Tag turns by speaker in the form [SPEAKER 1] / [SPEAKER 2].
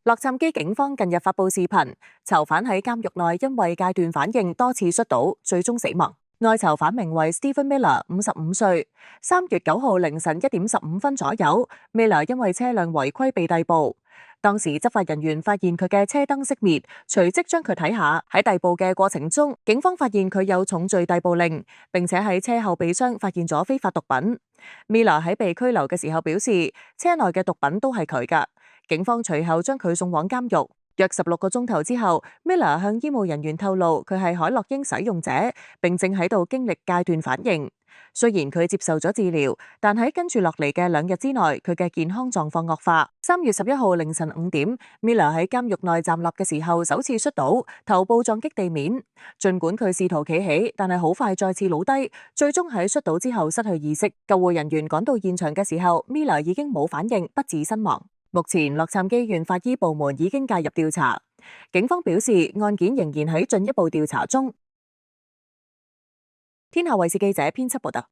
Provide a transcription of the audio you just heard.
[SPEAKER 1] 洛杉磯警方近日發布視頻，囚犯喺監獄內因為戒斷反應多次摔倒，最終死亡。內囚犯名為 Stephen Miller， 55歲。3月9號凌晨1點15分左右，Miller 因為車輛違規被逮捕。當時執法人員發現佢嘅車燈熄滅，隨即將佢睇下。喺逮捕嘅過程中，警方發現佢有重罪逮捕令，並且喺車後備箱發現咗非法毒品。Miller 喺被拘留嘅時候表示，車內嘅毒品都係佢㗎。警方隨後將佢送往監獄。約16個鐘頭之後，Miller 向醫務人員透露佢係海洛因使用者，並正喺度經歷戒斷反應。雖然佢接受咗治療，但喺跟住落嚟嘅2日之內，佢嘅健康狀況惡化。3月11號凌晨5點，Miller 喺監獄內站立嘅時候首次摔倒，頭部撞擊地面。儘管佢試圖企起，但係好快再次倒低，最終喺摔倒之後失去意識。救護人員趕到現場嘅時候，Miller 已經冇反應，不治身亡。目前洛杉磯縣法醫部門已經介入調查，警方表示案件仍然喺進一步調查中。天下衛視記者編輯報道。